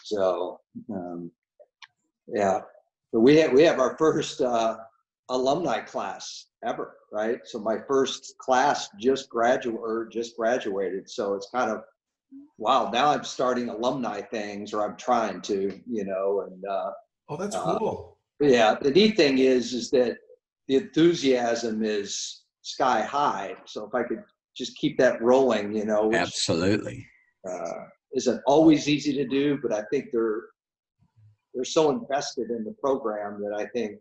So, yeah, but we have our first alumni class ever, right? So my first class just graduated. So it's kind of, wow, now I'm starting alumni things, or I'm trying to, and oh, that's cool. Yeah, the neat thing is that the enthusiasm is sky high. So if I could just keep that rolling, which, absolutely, isn't always easy to do, but I think they're so invested in the program that I think,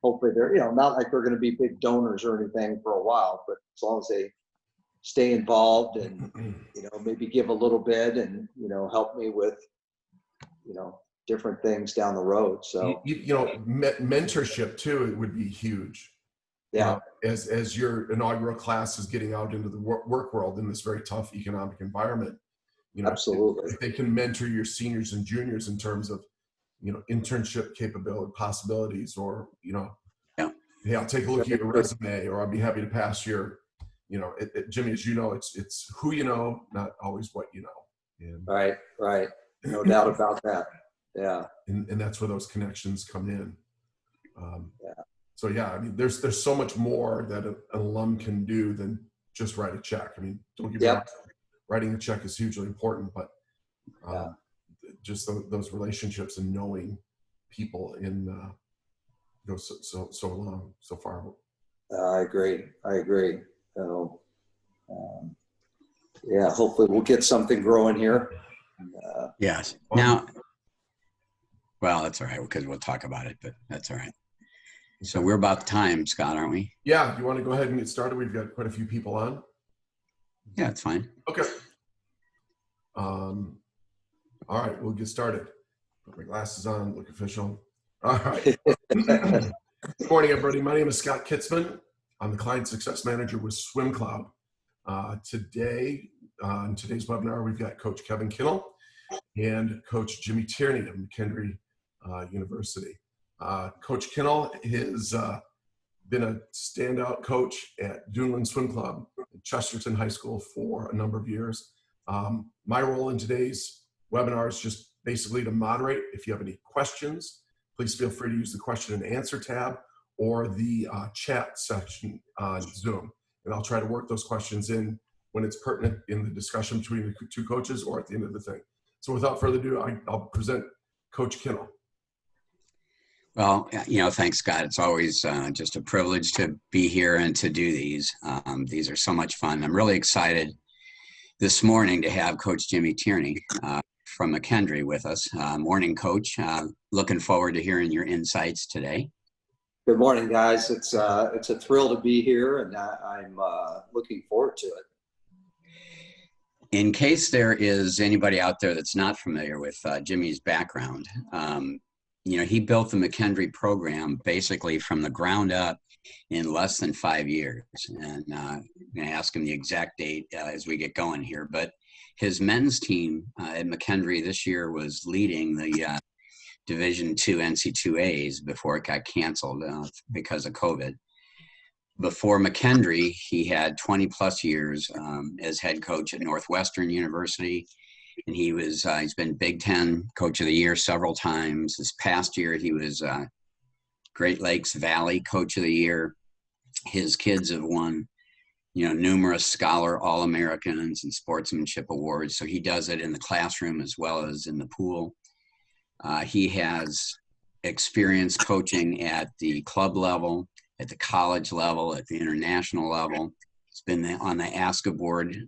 hopefully they're, not like they're going to be big donors or anything for a while, but as long as they stay involved and, maybe give a little bit and, help me with, different things down the road. So, mentorship too, it would be huge. Yeah. As your inaugural class is getting out into the work world in this very tough economic environment, absolutely. If they can mentor your seniors and juniors in terms of, internship capability, possibilities, or, hey, I'll take a look at your resume, or I'll be happy to pass your, Jimmy, as you know, it's who you know, not always what you know. And, right. No doubt about that. Yeah. And that's where those connections come in. Yeah. So yeah, I mean, there's so much more that an alum can do than just write a check. I mean, don't get me wrong, writing a check is hugely important, but just those relationships and knowing people go so long, so far. I agree. So, yeah, hopefully we'll get something growing here. Yes. Now, well, that's all right, because we'll talk about it, but that's all right. So we're about time, Scott, aren't we? Yeah. You want to go ahead and get started? We've got quite a few people on. Yeah, it's fine. Okay. All right, we'll get started. Put my glasses on, look official. All right. Good morning, everybody. My name is Scott Kitzman. I'm the Client Success Manager with SwimCloud. Today, in today's webinar, we've got Coach Kevin Kinel and Coach Jimmy Tierney of McKendree University. Coach Kinel has been a standout coach at Duneland Swim Club at Chesterton High School for a number of years. My role in today's webinar is just basically to moderate. If you have any questions, please feel free to use the question and answer tab or the chat section on Zoom. And I'll try to work those questions in when it's pertinent in the discussion between the two coaches or at the end of the thing. So without further ado, I'll present Coach Kinel. Well, thanks, Scott. It's always just a privilege to be here and to do these. These are so much fun. I'm really excited this morning to have Coach Jimmy Tierney from McKendree with us. Morning, Coach. Looking forward to hearing your insights today. Good morning, guys. It's a thrill to be here, and I'm looking forward to it. In case there is anybody out there that's not familiar with Jimmy's background, he built the McKendree program basically from the ground up in less than 5 years. And I'm going to ask him the exact date as we get going here. But his men's team at McKendree this year was leading the Division II NC2As before it got canceled because of COVID. Before McKendree, he had 20 plus years as head coach at Northwestern University. And he's been Big Ten Coach of the Year several times. This past year, he was Great Lakes Valley Coach of the Year. His kids have won, numerous Scholar All-Americans and Sportsmanship Awards. So he does it in the classroom as well as in the pool. He has experience coaching at the club level, at the college level, at the international level. He's been on the ASCA board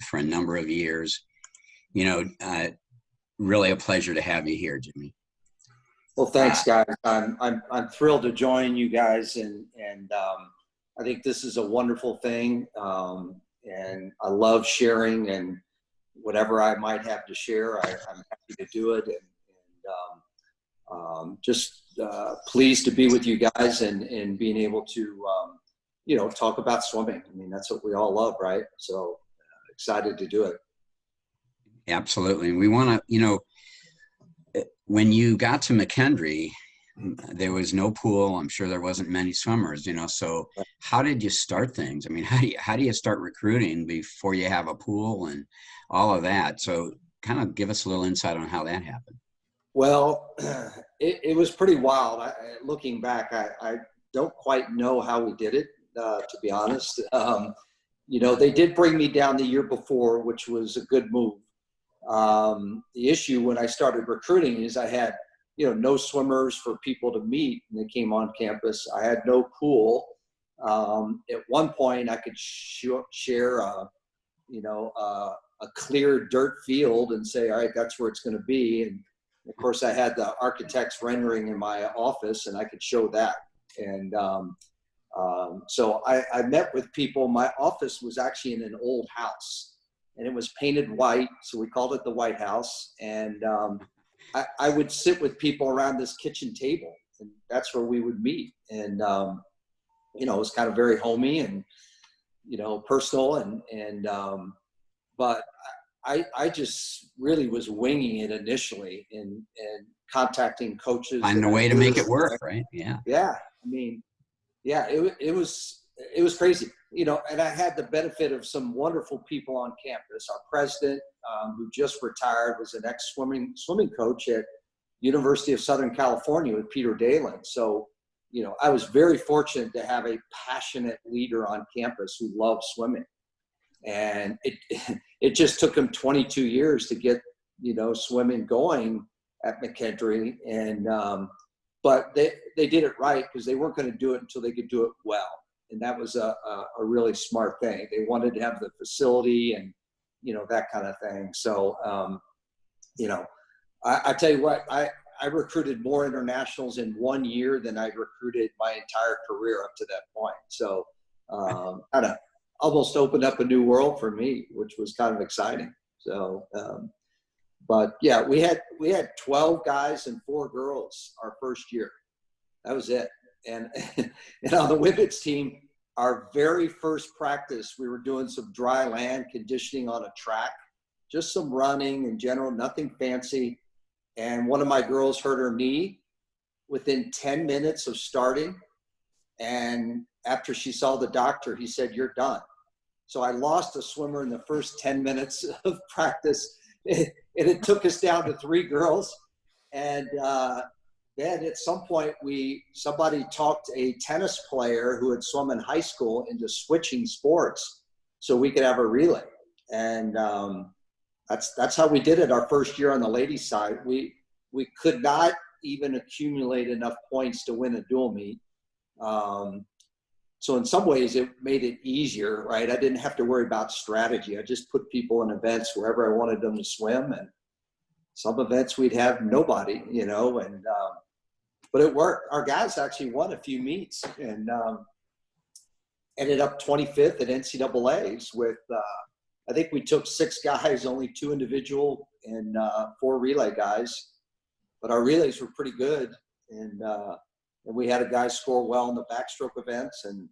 for a number of years. Really a pleasure to have you here, Jimmy. Well, thanks, guys. I'm thrilled to join you guys, and I think this is a wonderful thing, and I love sharing, and whatever I might have to share, I'm happy to do it, and just pleased to be with you guys and being able to talk about swimming. I mean, that's what we all love, right? So excited to do it. Absolutely. And we want to, when you got to McKendree, there was no pool. I'm sure there wasn't many swimmers, so how did you start things? I mean, how do you start recruiting before you have a pool and all of that? So kind of give us a little insight on how that happened. Well, it was pretty wild. Looking back, I don't quite know how we did it, to be honest. You know, they did bring me down the year before, which was a good move. The issue when I started recruiting is I had, you know, no swimmers for people to meet when they came on campus. I had no pool. At one point, I could share a clear dirt field and say, all right, that's where it's going to be. And of course, I had the architect's rendering in my office, and I could show that. And so I met with people. My office was actually in an old house, and it was painted white, so we called it the White House. And I would sit with people around this kitchen table, and that's where we would meet. And you know, it was kind of very homey and, you know, personal. But I just really was winging it initially and contacting coaches. Find a way to make it work, right? Yeah. Yeah. I mean, yeah, it was crazy, you know, and I had the benefit of some wonderful people on campus. Our president, who just retired, was an ex-swimming coach at University of Southern California with Peter Dalen. So, you know, I was very fortunate to have a passionate leader on campus who loved swimming. And it just took him 22 years to get, you know, swimming going at McKendree. And but they did it right, because they weren't going to do it until they could do it well. And that was a really smart thing. They wanted to have the facility and, you know, that kind of thing. So, you know, I tell you what, I recruited more internationals in 1 year than I recruited my entire career up to that point. So kind of almost opened up a new world for me, which was kind of exciting. So, but yeah, we had 12 guys and 4 girls our first year. That was it. And on the women's team, our very first practice, we were doing some dry land conditioning on a track, just some running in general, nothing fancy. And one of my girls hurt her knee within 10 minutes of starting. And after she saw the doctor, he said, "You're done." So I lost a swimmer in the first 10 minutes of practice. And it took us down to 3 girls. And then at some point, somebody talked a tennis player who had swum in high school into switching sports so we could have a relay. And that's how we did it our first year on the ladies' side. We could not even accumulate enough points to win a dual meet. So in some ways it made it easier, right? I didn't have to worry about strategy. I just put people in events wherever I wanted them to swim, and some events we'd have nobody, you know, and but it worked. Our guys actually won a few meets and ended up 25th at NCAAs with I think we took 6 guys, only 2 individual and 4 relay guys. But our relays were pretty good, and we had a guy score well in the backstroke events, and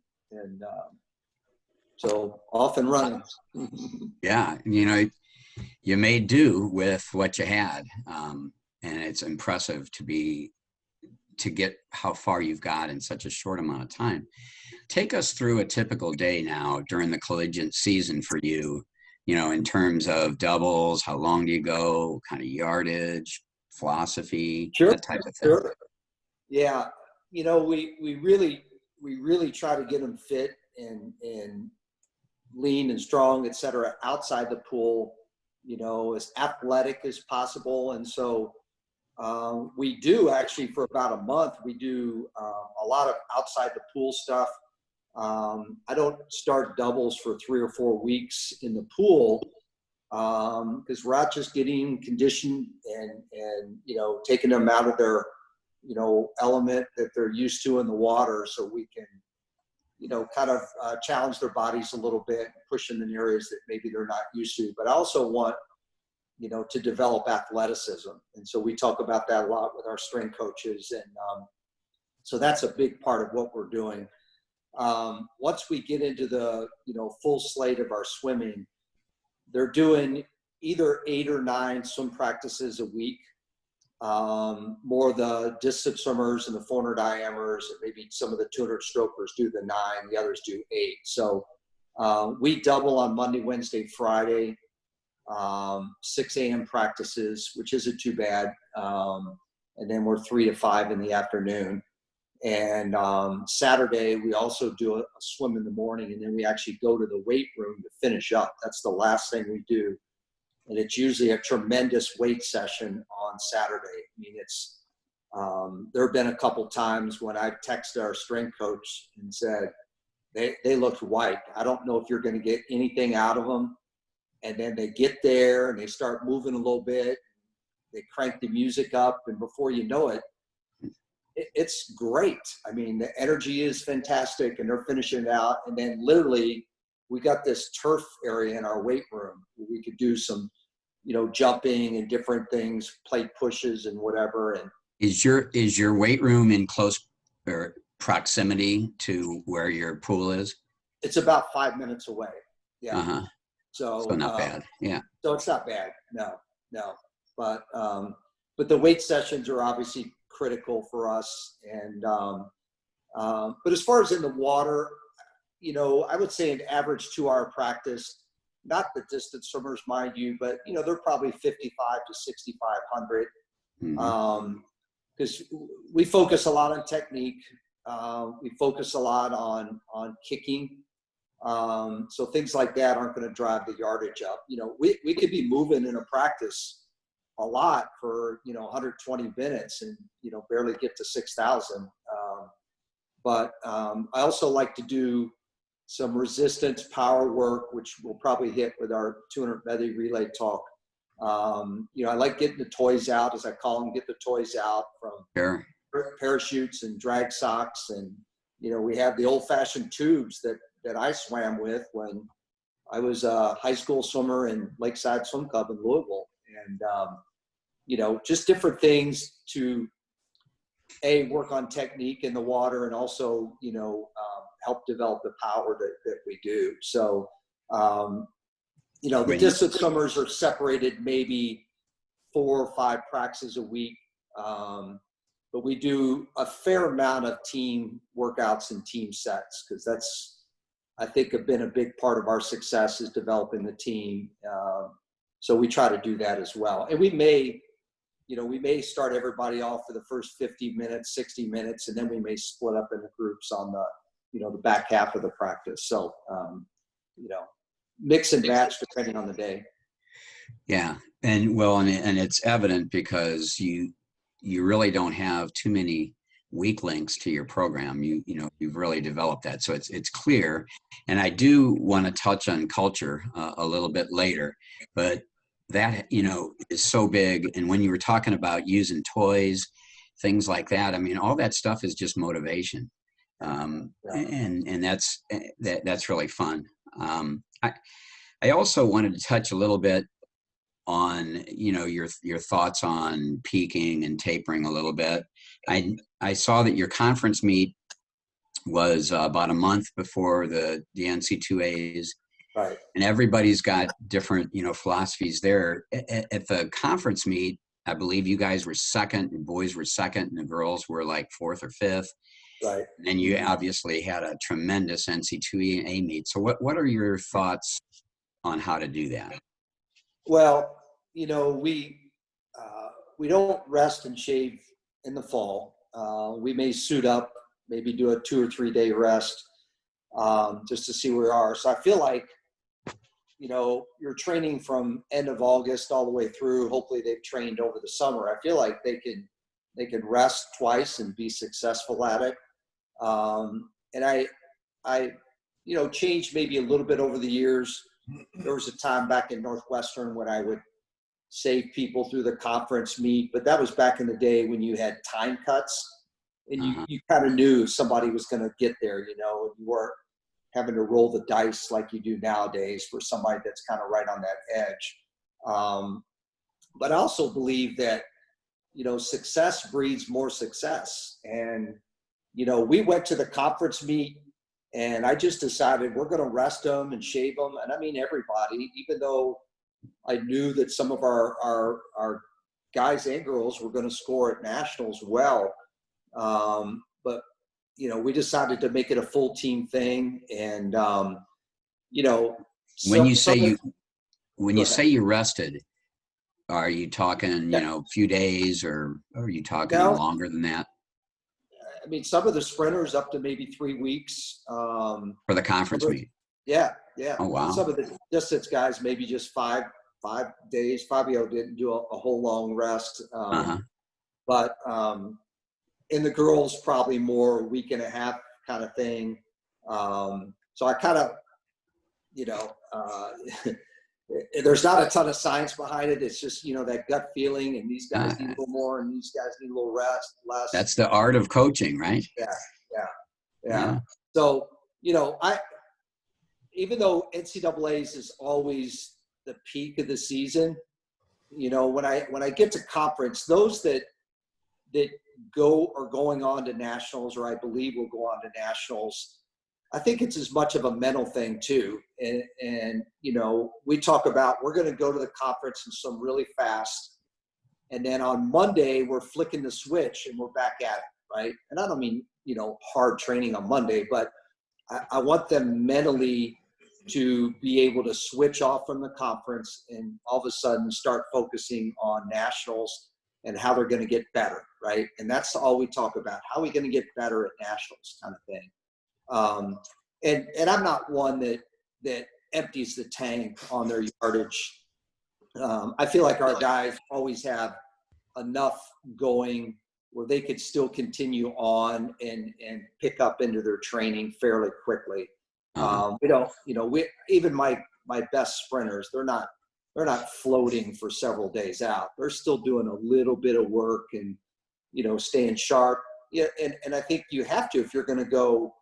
so off and running. Yeah, you know, you made do with what you had, and it's impressive to get how far you've got in such a short amount of time. Take us through a typical day now during the collegiate season for you. You know, in terms of doubles, how long do you go? Kind of yardage, philosophy, Sure, that type of thing. sure. Yeah, you know, we really try to get them fit and lean and strong, et cetera, outside the pool, you know, as athletic as possible. And so we do actually, for about a month, we do a lot of outside the pool stuff. I don't start doubles for 3 or 4 weeks in the pool because we're not just getting conditioned and you know, taking them out of their, you know, element that they're used to in the water, so we can, you know, kind of challenge their bodies a little bit, push them in areas that maybe they're not used to. But I also want, you know, to develop athleticism, and so we talk about that a lot with our strength coaches, and so that's a big part of what we're doing. Once we get into the, you know, full slate of our swimming, they're doing either 8 or 9 swim practices a week. More the distance swimmers and the 400 diameters, and maybe some of the 200 strokers do the 9, the others do 8. So we double on Monday, Wednesday, Friday. 6 a.m. practices, which isn't too bad. And then we're 3 to 5 in the afternoon. And Saturday, we also do a swim in the morning, and then we actually go to the weight room to finish up. That's the last thing we do. And it's usually a tremendous weight session on Saturday. I mean, it's there have been a couple times when I've texted our strength coach and said, they looked white. I don't know if you're going to get anything out of them. And then they get there and they start moving a little bit. They crank the music up, and before you know it, it's great. I mean, the energy is fantastic, and they're finishing it out. And then literally, we got this turf area in our weight room where we could do some, jumping and different things, plate pushes and whatever. And is your weight room in close or proximity to where your pool is? It's about 5 minutes away. Yeah. Uh-huh. So not bad. Yeah. So it's not bad. No. But the weight sessions are obviously critical for us. And but as far as in the water, I would say an average 2-hour practice, not the distance swimmers, mind you, but they're probably 55 to 6,500. Because we focus a lot on technique. We focus a lot on kicking. So things like that aren't going to drive the yardage up. We could be moving in a practice a lot for 120 minutes and barely get to 6,000. But I also like to do some resistance power work, which we'll probably hit with our 200 Medley Relay talk. I like getting the toys out, as I call them, get the toys out from parachutes and drag socks. And, we have the old fashioned tubes that I swam with when I was a high school swimmer in Lakeside Swim Club in Louisville. And, just different things to work on technique in the water, and also, help develop the power that we do. So, the distance swimmers are separated maybe 4 or 5 practices a week. But we do a fair amount of team workouts and team sets, because that's, I think, have been a big part of our success, is developing the team. So we try to do that as well. And we may start everybody off for the first 50 minutes, 60 minutes, and then we may split up into groups on the back half of the practice. So, mix and match depending on the day. Yeah. And it's evident because you really don't have too many weak links to your program. You've really developed that. So it's clear. And I do want to touch on culture a little bit later, but that, is so big. And when you were talking about using toys, things like that, I mean, all that stuff is just motivation. And that's really fun. I also wanted to touch a little bit on, your thoughts on peaking and tapering a little bit. I saw that your conference meet was about a month before the NCAAs. Right. And everybody's got different, philosophies there. At the conference meet, I believe you guys were second, the boys were second, and the girls were like 4th or 5th. Right. And you obviously had a tremendous NCAA meet. So what are your thoughts on how to do that? Well, we don't rest and shave in the fall. We may suit up, maybe do a 2 or 3 day rest, just to see where we are. So I feel like, you're training from end of August all the way through. Hopefully they've trained over the summer. I feel like they can rest twice and be successful at it. And I changed maybe a little bit over the years. There was a time back in Northwestern when I would save people through the conference meet, but that was back in the day when you had time cuts, and you kind of knew somebody was going to get there, and you weren't having to roll the dice like you do nowadays for somebody that's kind of right on that edge. But I also believe that, success breeds more success. And, we went to the conference meet, and I just decided we're going to rest them and shave them. And I mean, everybody, even though I knew that some of our guys and girls were going to score at nationals well. But, we decided to make it a full team thing. And, when you say when Go you ahead. say you rested, are you talking, Yeah. a few days, or are you talking No. longer than that I mean, some of the sprinters up to maybe 3 weeks. for the conference meet? Yeah. Oh, wow. Some of the distance guys, maybe just 5 days. Fabio didn't do a whole long rest. But in the girls, probably more week and a half kind of thing. So I kind of, there's not a ton of science behind it. It's just, that gut feeling, and these guys need a little more and these guys need a little rest, less. That's the art of coaching, right? Yeah. So, even though NCAA's is always the peak of the season, when I get to conference, those that are going on to nationals, or I believe will go on to nationals, I think it's as much of a mental thing too. And we talk about, we're going to go to the conference and swim really fast. And then on Monday, we're flicking the switch and we're back at it, right? And I don't mean, hard training on Monday, but I want them mentally to be able to switch off from the conference and all of a sudden start focusing on nationals and how they're going to get better, right? And that's all we talk about. How are we going to get better at nationals, kind of thing. And I'm not one that empties the tank on their yardage. I feel like our guys always have enough going where they could still continue on and pick up into their training fairly quickly. Even my best sprinters, they're not floating for several days out. They're still doing a little bit of work and, staying sharp. Yeah. And I think you have to, if you're going to go,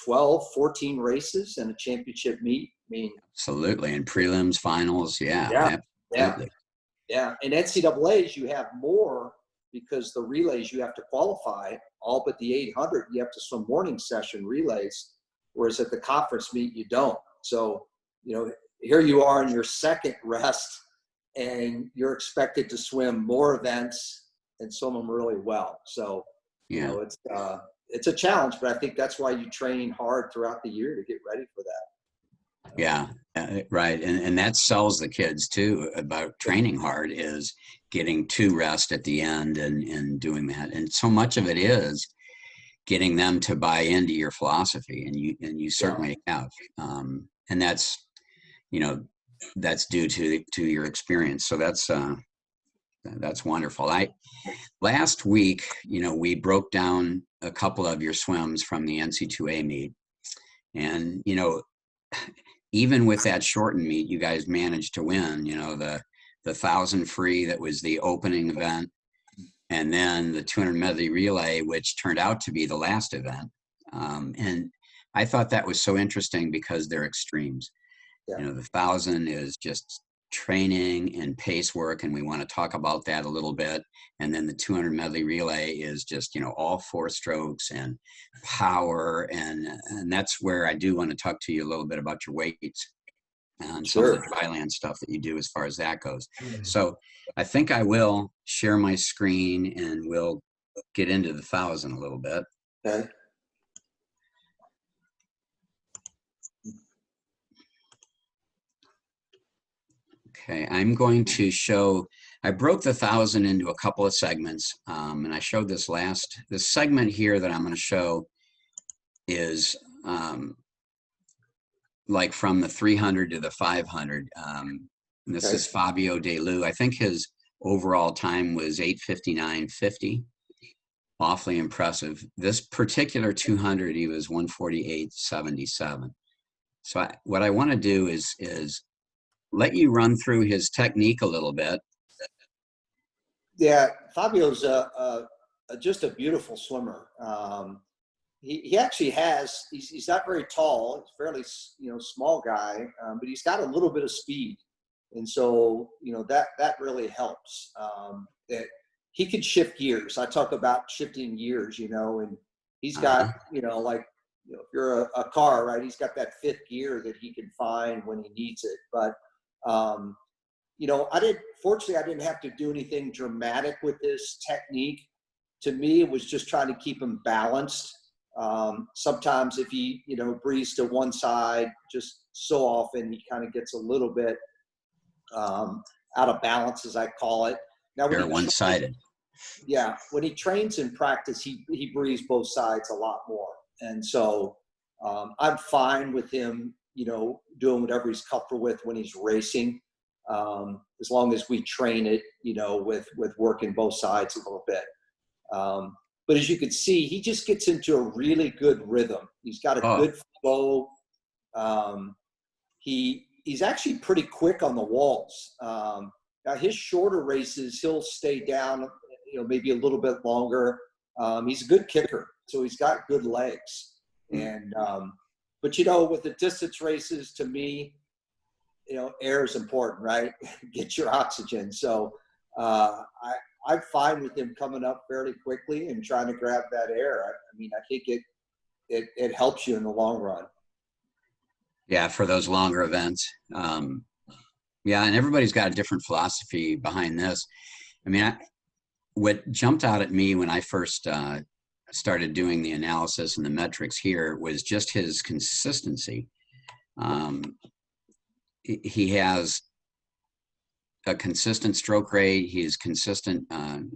12, 14 races and a championship meet. I mean, absolutely. And prelims, finals. Yeah. Absolutely. Yeah. And NCAA's, you have more because the relays you have to qualify, all but the 800, you have to swim morning session relays. Whereas at the conference meet, you don't. So, here you are in your second rest and you're expected to swim more events and swim them really well. So, it's a challenge, but I think that's why you train hard throughout the year to get ready for that. Yeah, right. And that sells the kids too about training hard, is getting to rest at the end and doing that. And so much of it is getting them to buy into your philosophy, and you certainly have. And that's, that's due to your experience. So that's wonderful. Last week, we broke down a couple of your swims from the NC2A meet, and even with that shortened meet, you guys managed to win. The 1,000 free, that was the opening event, and then the 200 medley relay, which turned out to be the last event. And I thought that was so interesting because they're extremes. The 1,000 is just training and pace work, and we want to talk about that a little bit. And then the 200 medley relay is just, all 4 strokes and power. And that's where I do want to talk to you a little bit about your weights and some of the dryland stuff that you do as far as that goes. So I think I will share my screen and we'll get into the 1,000 a little bit. Okay. Okay, I'm going to show, I broke the 1,000 into a couple of segments, and I showed this segment here that I'm going to show is like from the 300 to the 500. And this is Fabio De Lu. I think his overall time was 8:59.50. Awfully impressive. This particular 200, he was 1:48.77. So what I want to do is let you run through his technique a little bit. Yeah, Fabio's just a beautiful swimmer. He actually has, he's not very tall. He's fairly, small guy, but he's got a little bit of speed. And so, that really helps. That he can shift gears. I talk about shifting gears, and he's got, if you're a car, right, he's got that 5th gear that he can find when he needs it. But, fortunately, I didn't have to do anything dramatic with this technique. To me, it was just trying to keep him balanced. Sometimes if he, breathes to one side, just so often he kind of gets a little bit out of balance, as I call it. Now, They're one-sided. Yeah, when he trains in practice, he breathes both sides a lot more. And so I'm fine with him, doing whatever he's comfortable with when he's racing, as long as we train it, with working both sides a little bit. But as you can see, he just gets into a really good rhythm. He's got a good flow. He's actually pretty quick on the walls. Now his shorter races, he'll stay down, maybe a little bit longer. He's a good kicker, so he's got good legs. And but with the distance races, to me, air is important, right? Get your oxygen. So I'm fine with him coming up fairly quickly and trying to grab that air. I think it helps you in the long run. Yeah, for those longer events. Yeah, and everybody's got a different philosophy behind this. What jumped out at me when I first started doing the analysis and the metrics here was just his consistency. He has a consistent stroke rate. He's consistent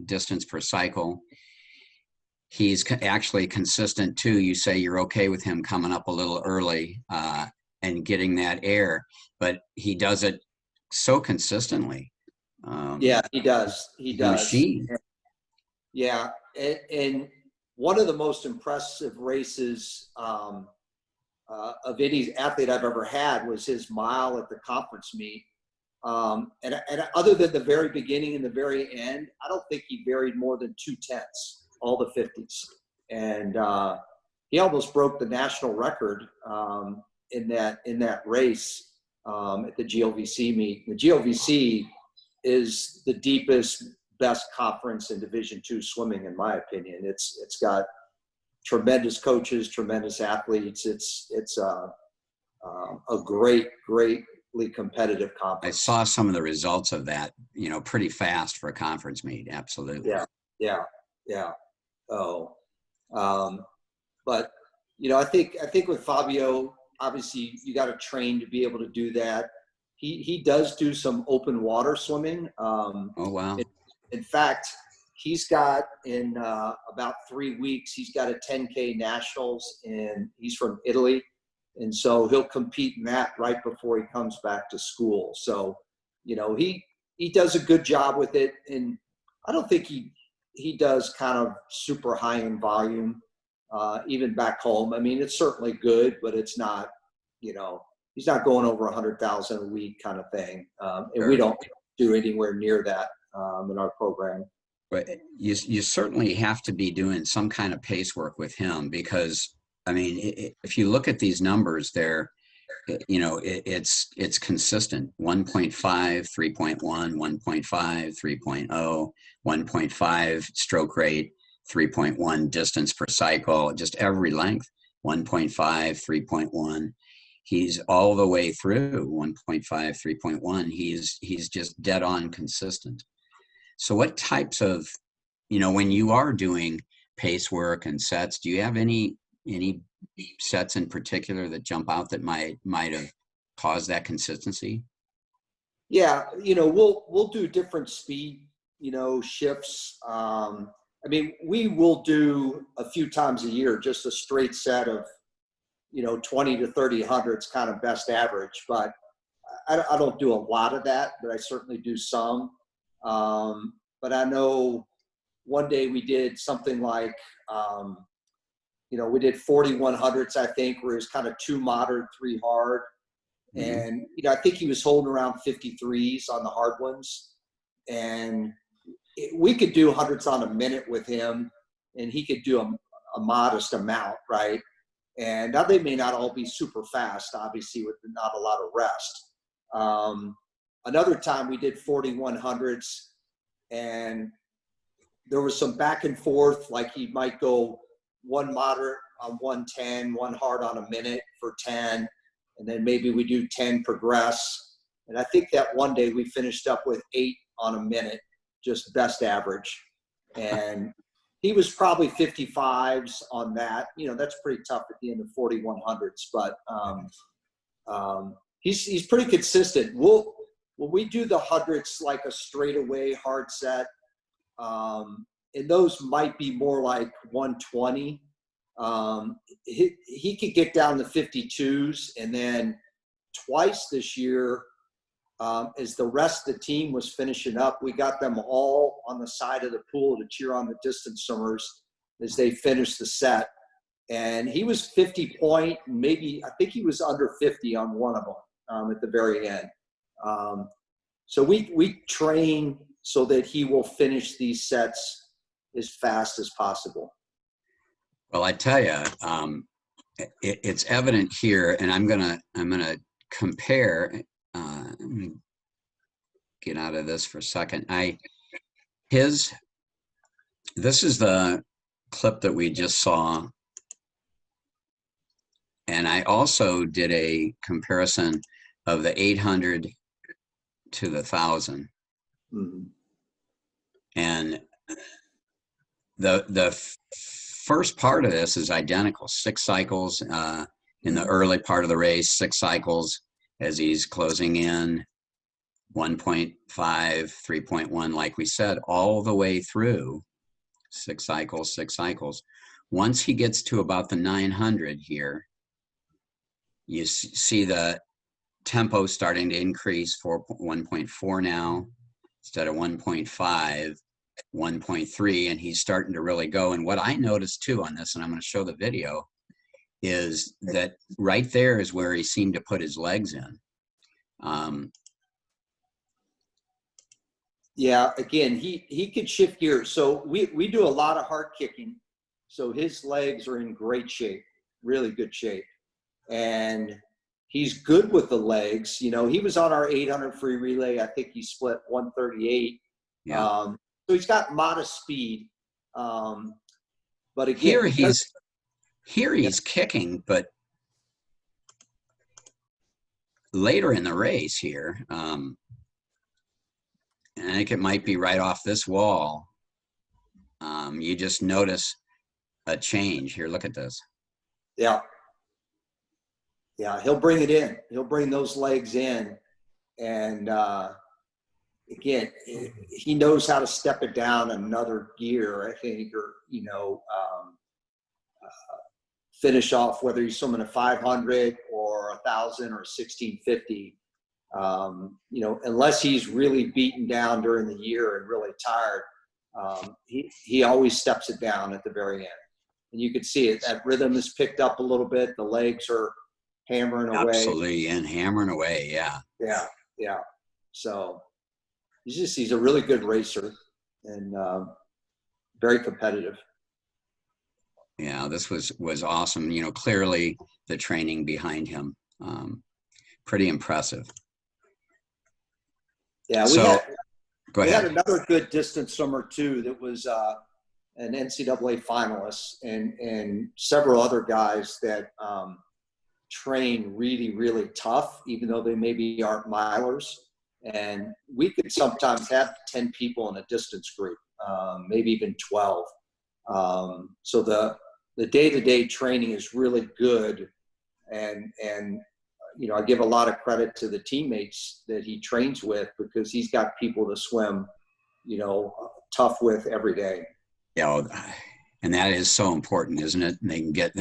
distance per cycle. He's actually consistent too. You say you're okay with him coming up a little early and getting that air, but he does it so consistently. Yeah, he does. He does. Machine. Yeah, and one of the most impressive races of any athlete I've ever had was his mile at the conference meet. And other than the very beginning and the very end, I don't think he varied more than 2/10, all the 50s. And he almost broke the national record in that race at the GLVC meet. The GLVC is the deepest, best conference in Division II swimming, in my opinion. It's got tremendous coaches, tremendous athletes. It's a greatly competitive conference. I saw some of the results of that, pretty fast for a conference meet. Absolutely. Yeah. Oh, but I think with Fabio, obviously you got to train to be able to do that. He does do some open water swimming. Oh wow! In fact, he's got in about 3 weeks, he's got a 10K nationals, and he's from Italy. And so he'll compete in that right before he comes back to school. So, he does a good job with it. And I don't think he does kind of super high in volume, even back home. It's certainly good, but it's not, he's not going over 100,000 a week kind of thing. And Sure. we don't do anywhere near that in our program. But you certainly have to be doing some kind of pace work with him because, if you look at these numbers there, it's consistent. 1.5, 3.1, 1.5, 3.0, 1.5 stroke rate, 3.1 distance per cycle, just every length, 1.5, 3.1. He's all the way through 1.5, 3.1. He's just dead on consistent. So what types of, when you are doing pace work and sets, do you have any sets in particular that jump out that might have caused that consistency? Yeah, we'll do different speed, shifts. We will do a few times a year, just a straight set of, 20 to 30 hundreds kind of best average, but I don't do a lot of that, but I certainly do some. But I know one day we did something like, we did 4100s, I think, where it was kind of 2 moderate, 3 hard. And, I think he was holding around 53s on the hard ones. And we could do hundreds on a minute with him, and he could do a modest amount, right? And now they may not all be super fast, obviously, with not a lot of rest. Another time we did 4100s, and there was some back and forth, like he might go 1 moderate on 110, 1 hard on a minute for 10, and then maybe we do 10 progress. And I think that one day we finished up with 8 on a minute, just best average. And he was probably 55s on that. That's pretty tough at the end of 4100s, but he's pretty consistent. when we do the hundreds like a straightaway hard set, and those might be more like 120. He could get down to 52s, and then twice this year, as the rest of the team was finishing up, we got them all on the side of the pool to cheer on the distance swimmers as they finished the set. And he was 50 point, maybe, I think he was under 50 on one of them at the very end. So we train so that he will finish these sets as fast as possible. Well, I tell you, it's evident here, and I'm gonna compare. Let me get out of this for a second. This is the clip that we just saw, and I also did a comparison of the 800 to the 1,000, and the first part of this is identical. 6 cycles in the early part of the race, 6 cycles as he's closing in, 1.5, 3.1, like we said, all the way through. 6 cycles, 6 cycles. Once he gets to about the 900 here, you see the tempo starting to increase, 1.4 now instead of 1.5, 1.3, and he's starting to really go. And what I noticed too on this, and I'm going to show the video, is that right there is where he seemed to put his legs in. Yeah, again, he could shift gears. So we do a lot of hard kicking. So his legs are in great shape, really good shape. And he's good with the legs. You know, he was on our 800 free relay. I think he split 138. Yeah. So he's got modest speed. But again, here he's kicking, but later in the race here, and I think it might be right off this wall, you just notice a change here. Look at this. Yeah. Yeah, he'll bring it in. He'll bring those legs in. And again, he knows how to step it down another gear, I think, or, you know, finish off whether he's swimming a 500 or 1,000 or 1,650. You know, unless he's really beaten down during the year and really tired, he always steps it down at the very end. And you can see it. That rhythm is picked up a little bit. The legs are hammering away. Absolutely, and hammering away, yeah. Yeah, yeah. So he's a really good racer and very competitive. Yeah, this was awesome. You know, clearly the training behind him, pretty impressive. Yeah, we had another good distance swimmer too that was an NCAA finalist and several other guys that train really, really tough, even though they maybe aren't milers. And we could sometimes have 10 people in a distance group, maybe even 12. So the day-to-day training is really good. And you know, I give a lot of credit to the teammates that he trains with because he's got people to swim, you know, tough with every day. Yeah, and that is so important, isn't it? They can get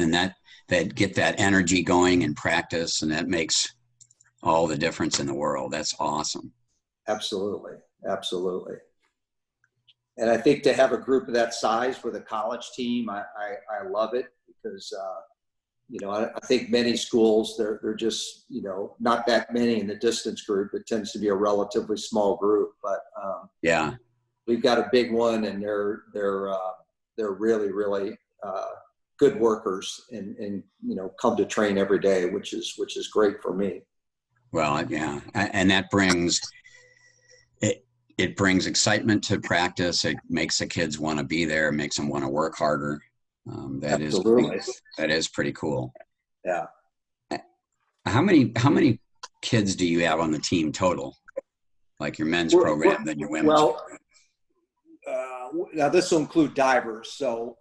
get that energy going in practice, and that makes all the difference in the world. That's awesome. Absolutely. Absolutely. And I think to have a group of that size with a college team, I love it because, you know, I think many schools, they're just, you know, not that many in the distance group. It tends to be a relatively small group, but yeah, we've got a big one, and they're really, really good workers and, you know, come to train every day, which is great for me. Well, yeah. And that brings, it brings excitement to practice. It makes the kids want to be there, makes them want to work harder. Absolutely. That is pretty cool. Yeah. How many kids do you have on the team total? Like your men's program, then your women's program? Now this will include divers. So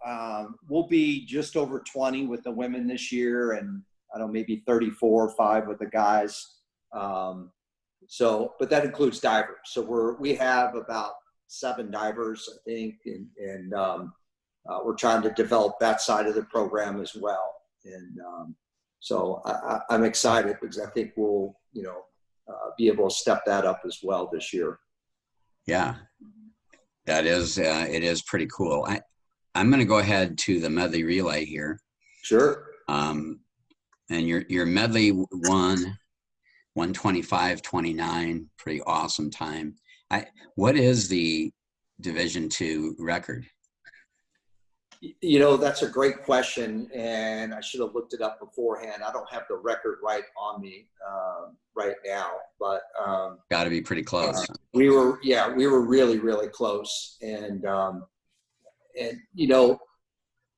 we'll be just over 20 with the women this year, and I don't know, maybe 34 or 5 with the guys. So, but that includes divers. So we have about 7 divers, I think, and we're trying to develop that side of the program as well. And so I'm excited because I think we'll, be able to step that up as well this year. Yeah, that is, it is pretty cool. I'm going to go ahead to the Medley Relay here. Sure. And your Medley won 125.29, pretty awesome time. What is the Division II record? That's a great question, and I should have looked it up beforehand. I don't have the record right on me right now, but got to be pretty close. We were really, really close, and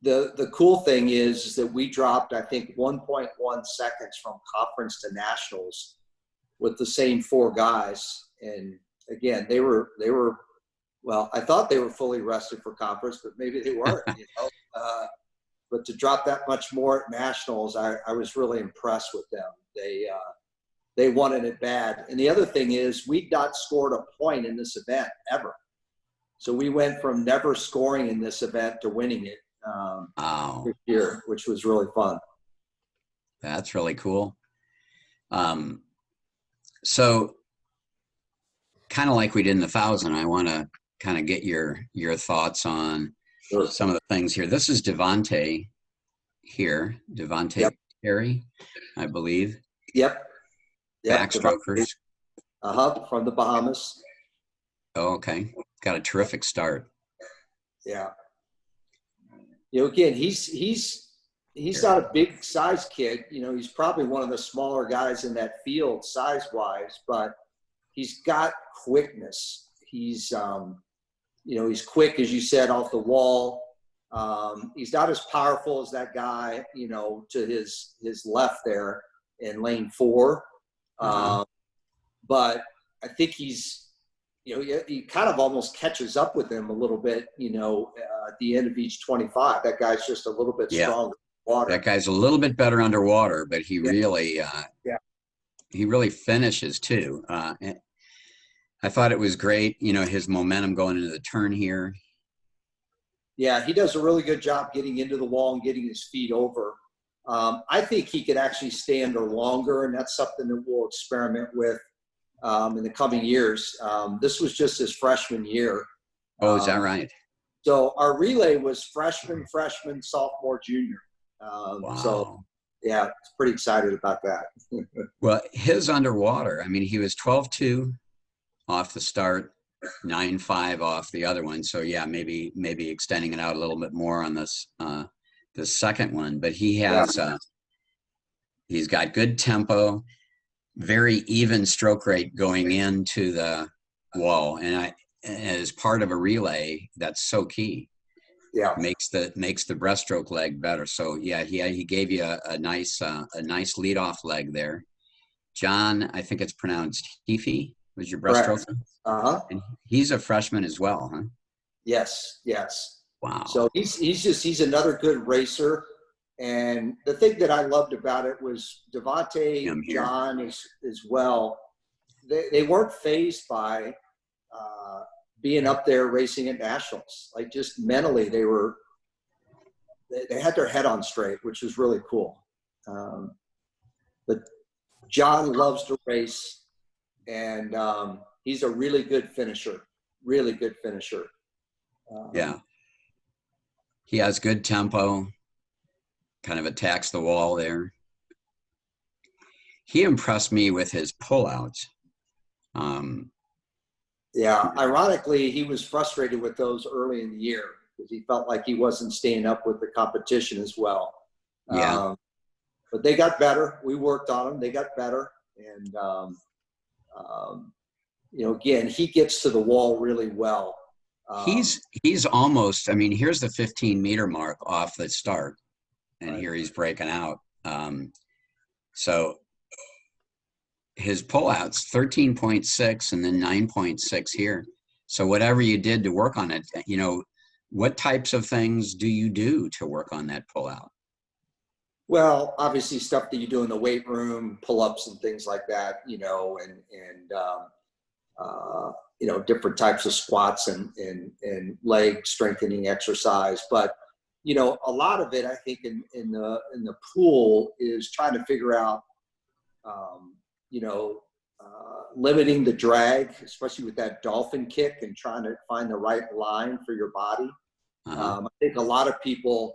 the cool thing is that we dropped, I think, 1.1 seconds from conference to nationals with the same 4 guys, and again, they were. Well, I thought they were fully rested for conference, but maybe they weren't, but to drop that much more at nationals, I was really impressed with them. They wanted it bad. And the other thing is we'd not scored a point in this event ever. So we went from never scoring in this event to winning it this year, which was really fun. That's really cool. So kind of like we did in the 1,000, I want to kind of get your thoughts on some of the things here. This is Devontae here, Devontae Tierney, I believe. Yep. Backstrokers. From the Bahamas. Oh, okay. Got a terrific start. Yeah. Again, he's not a big size kid. He's probably one of the smaller guys in that field size-wise, but he's got quickness. He's he's quick, as you said, off the wall. He's not as powerful as that guy, to his left there in lane 4. But I think he's, he kind of almost catches up with him a little bit, at the end of each 25. That guy's just a little bit stronger in water. That guy's a little bit better underwater, but he really, he really finishes too. I thought it was great, his momentum going into the turn here. Yeah, he does a really good job getting into the wall and getting his feet over. I think he could actually stay under longer, and that's something that we'll experiment with in the coming years. This was just his freshman year. Oh, is that right? So our relay was freshman, sophomore, junior. Wow. So, yeah, pretty excited about that. Well, his underwater, I mean, he was 12.2 off the start, 9.5 off the other one. So yeah, maybe extending it out a little bit more on this the second one. But he has he's got good tempo, very even stroke rate going into the wall, and as part of a relay, that's so key. Yeah, makes the breaststroke leg better. So yeah, he gave you a nice leadoff leg there. John, I think it's pronounced Heafy, was your breaststroke. And he's a freshman as well, huh? Yes. Wow. So he's another good racer. And the thing that I loved about it was Devontae, John as well. They weren't fazed by being up there racing at nationals. Like, just mentally, they had their head on straight, which was really cool. But John loves to race, and he's a really good finisher. Yeah. He has good tempo, kind of attacks the wall there. He impressed me with his pullouts. Yeah, ironically, he was frustrated with those early in the year because he felt like he wasn't staying up with the competition as well. Yeah. But they got better. We worked on them. They got better. And, again, he gets to the wall really well. He's almost, I mean, here's the 15-meter mark off the start. And here he's breaking out. So his pullouts, 13.6 and then 9.6 here. So whatever you did to work on it, what types of things do you do to work on that pullout? Well, obviously stuff that you do in the weight room, pull-ups and things like that, you know, you know, different types of squats and leg strengthening exercise. But, you know, a lot of it, I think in the pool is trying to figure out, you know, limiting the drag, especially with that dolphin kick, and trying to find the right line for your body. I think a lot of people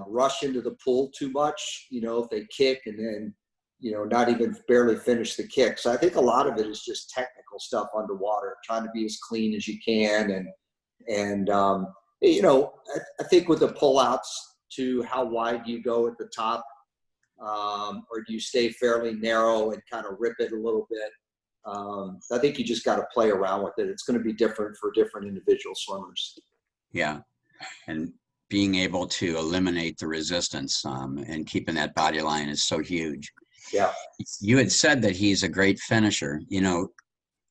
rush into the pool too much, you know, if they kick and then, you know, not even barely finish the kick. So I think a lot of it is just technical stuff underwater, trying to be as clean as you can. And you know, I think with the pullouts to how wide you go at the top, or do you stay fairly narrow and kind of rip it a little bit? I think you just got to play around with it. It's going to be different for different individual swimmers. Yeah. And being able to eliminate the resistance and keeping that body line is so huge. Yeah. You had said that he's a great finisher. You know,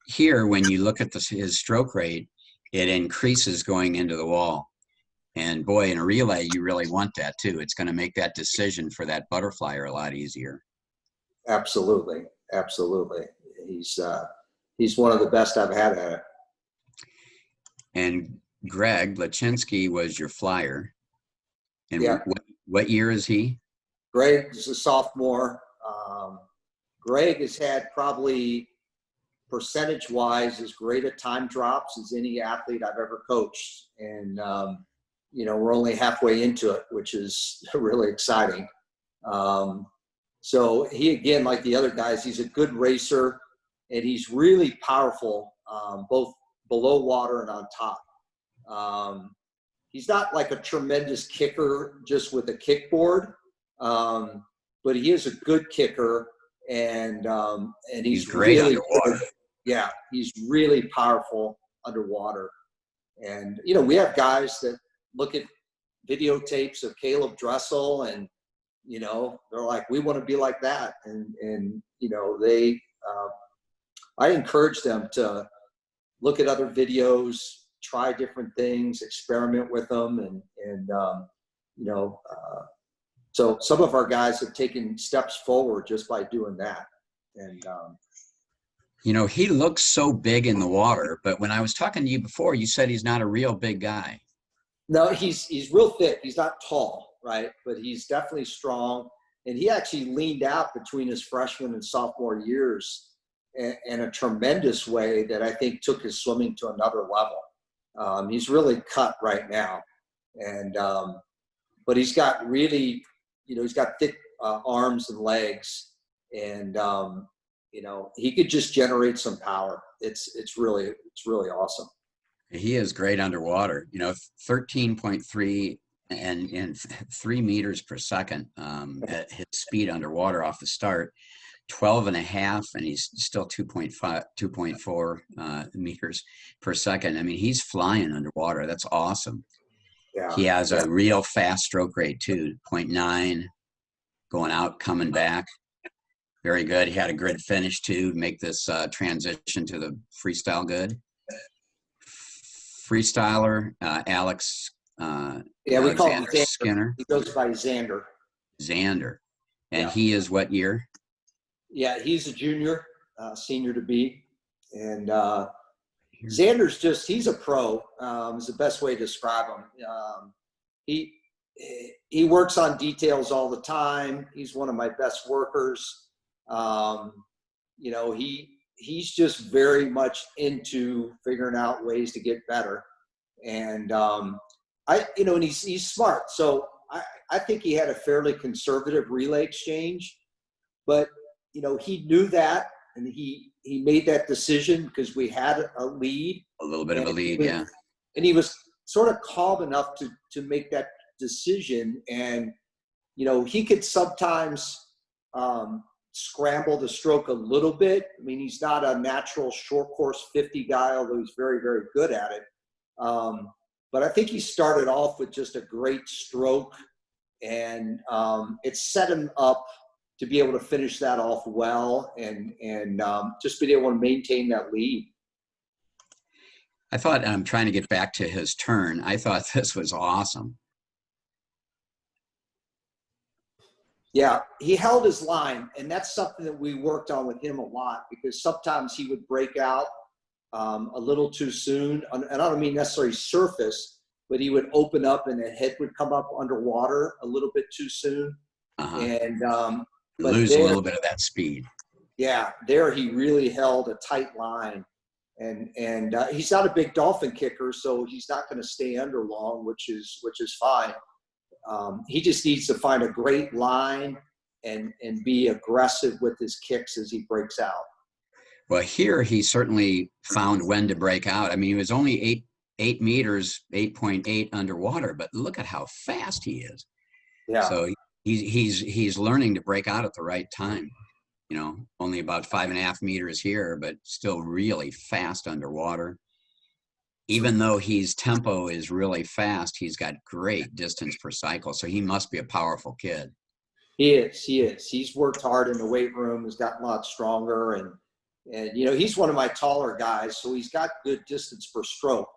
here, when you look at his stroke rate, it increases going into the wall. And boy, in a relay, you really want that too. It's going to make that decision for that butterflyer a lot easier. Absolutely. Absolutely. He's one of the best I've had at it. And Greg Lachensky was your flyer. And yeah. What year is he? Greg is a sophomore. Greg has had probably percentage-wise as great a time drops as any athlete I've ever coached. And, you know, we're only halfway into it, which is really exciting. So he, again, like the other guys, he's a good racer, and he's really powerful, both below water and on top. He's not like a tremendous kicker just with a kickboard, but he is a good kicker, and he's great really underwater. Yeah, he's really powerful underwater. And, you know, we have guys that look at videotapes of Caleb Dressel, and, you know, they're like, we want to be like that. And you know, I encourage them to look at other videos, try different things, experiment with them. And you know, so some of our guys have taken steps forward just by doing that. And, you know, he looks so big in the water, but when I was talking to you before, you said he's not a real big guy. No, he's real thick. He's not tall, right? But he's definitely strong. And he actually leaned out between his freshman and sophomore years in a tremendous way that I think took his swimming to another level. He's really cut right now. And, but he's got really, you know, he's got thick arms and legs, and, you know, he could just generate some power. It's really awesome. He is great underwater, you know, 13.3 and 3 meters per second at his speed underwater off the start, 12 and a half, and he's still 2.4 meters per second. I mean, he's flying underwater. That's awesome. Yeah. He has a real fast stroke rate too, 0.9, going out, coming back. Very good. He had a grid finish too to make this transition to the freestyle good. Freestyler, Alex. We call him Xander. Skinner. He goes by Xander. Xander. And he is what year? Yeah, he's a junior, senior to be. And Xander's he's a pro, is the best way to describe him. He works on details all the time. He's one of my best workers. You know, he's just very much into figuring out ways to get better. And you know, and he's smart. So I think he had a fairly conservative relay exchange, but, you know, he knew that, and he made that decision because we had a lead. A little bit of a lead, yeah. And he was sort of calm enough to make that decision. And, you know, he could sometimes scramble the stroke a little bit. I mean, he's not a natural short course 50 guy, although he's very, very good at it. But I think he started off with just a great stroke, and it set him up to be able to finish that off well, and just be able to maintain that lead. I thought, I'm trying to get back to his turn, I thought this was awesome. Yeah, he held his line, and that's something that we worked on with him a lot, because sometimes he would break out a little too soon. And I don't mean necessarily surface, but he would open up and the head would come up underwater a little bit too soon. And but lose there, a little bit of that speed. yeah, there he really held a tight line. And he's not a big dolphin kicker, so he's not going to stay under long, which is fine. He just needs to find a great line and be aggressive with his kicks as he breaks out. Well, here he certainly found when to break out. I mean, he was only 8 meters, 8.8 underwater, but look at how fast he is. Yeah. So he's learning to break out at the right time. You know, only about 5.5 meters here, but still really fast underwater. Even though his tempo is really fast, he's got great distance per cycle. So he must be a powerful kid. He is. He's worked hard in the weight room. He's gotten a lot stronger, and you know, he's one of my taller guys, so he's got good distance per stroke.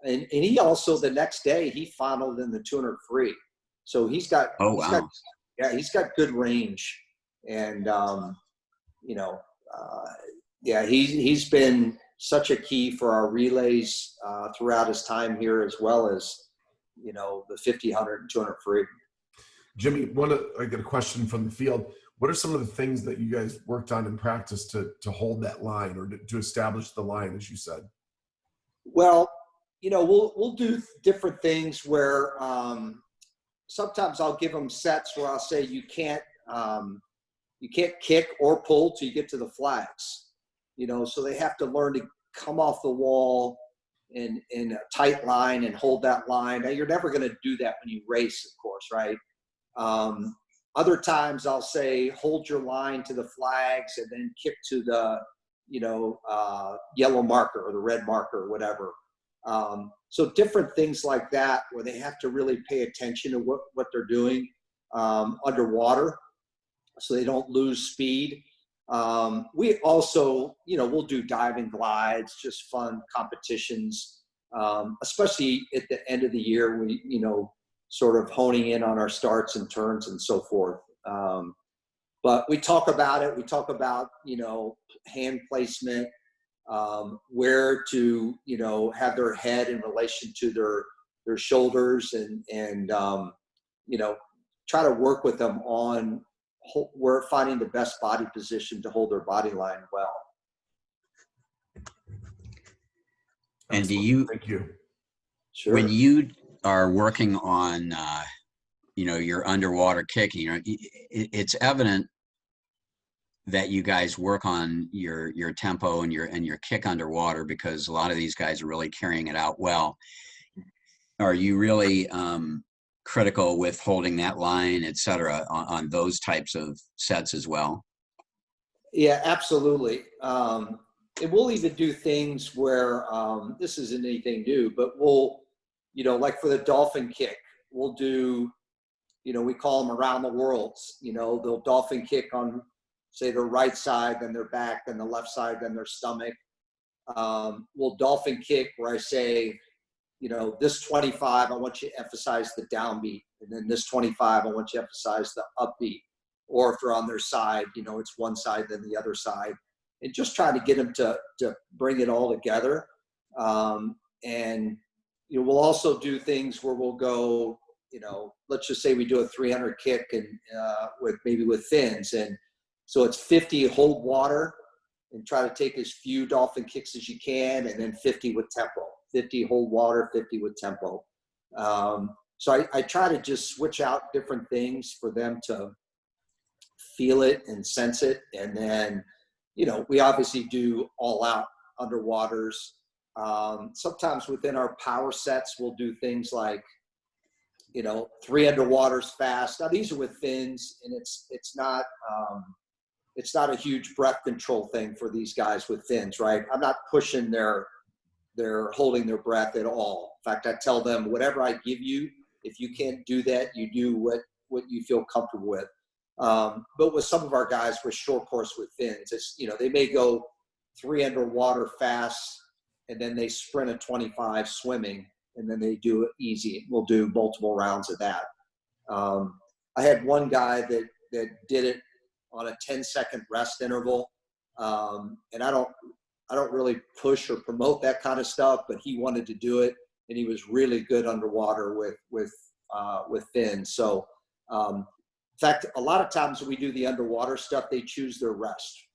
And he also, the next day, he finaled in the 200 free. So he's got, he's got good range. And, you know, yeah, he's been such a key for our relays throughout his time here, as well as, you know, the 50, 100, and 200 free. Jimmy, I get a question from the field. What are some of the things that you guys worked on in practice to hold that line, or to establish the line, as you said? Well, you know, we'll do different things where sometimes I'll give them sets where I'll say you can't kick or pull till you get to the flags. You know, so they have to learn to come off the wall in a tight line and hold that line. Now, you're never going to do that when you race, of course, right? Other times I'll say, hold your line to the flags and then kick to the, you know, yellow marker or the red marker or whatever. So different things like that, where they have to really pay attention to what they're doing underwater, so they don't lose speed. We also, you know, we'll do diving glides, just fun competitions, especially at the end of the year, we, you know, sort of honing in on our starts and turns and so forth. But we talk about it. We talk about, you know, hand placement, where to, you know, have their head in relation to their shoulders, and you know, try to work with them on we're finding the best body position to hold their body line well. And do you, thank you. Sure. When you are working on, you know, your underwater kicking, you know, it's evident that you guys work on your tempo and your kick underwater, because a lot of these guys are really carrying it out well. Are you really critical with holding that line, et cetera, on those types of sets as well? Yeah, absolutely. And we'll even do things where this isn't anything new, but we'll, you know, like for the dolphin kick, we'll do, you know, we call them around the worlds. You know, they'll dolphin kick on, say, their right side, then their back, then the left side, then their stomach. We'll dolphin kick where I say, you know, this 25, I want you to emphasize the downbeat. And then this 25, I want you to emphasize the upbeat. Or if they're on their side, you know, it's one side, then the other side. And just try to get them to bring it all together. And, you know, we'll also do things where we'll go, you know, let's just say we do a 300 kick and with fins. And so it's 50 hold water and try to take as few dolphin kicks as you can, and then 50 with tempo. 50 hold water, 50 with tempo. So I try to just switch out different things for them to feel it and sense it. And then, you know, we obviously do all out underwaters. Sometimes within our power sets, we'll do things like, you know, 3 underwaters fast. Now these are with fins, and it's not a huge breath control thing for these guys with fins, right? I'm not pushing they're holding their breath at all. In fact, I tell them, whatever I give you, if you can't do that, you do what you feel comfortable with. But with some of our guys with short course with fins, it's, you know, they may go 3 underwater fast, and then they sprint a 25 swimming, and then they do it easy. We'll do multiple rounds of that. I had one guy that that did it on a 10-second rest interval. And I don't really push or promote that kind of stuff, but he wanted to do it, and he was really good underwater with fins. So, in fact, a lot of times when we do the underwater stuff, they choose their rest,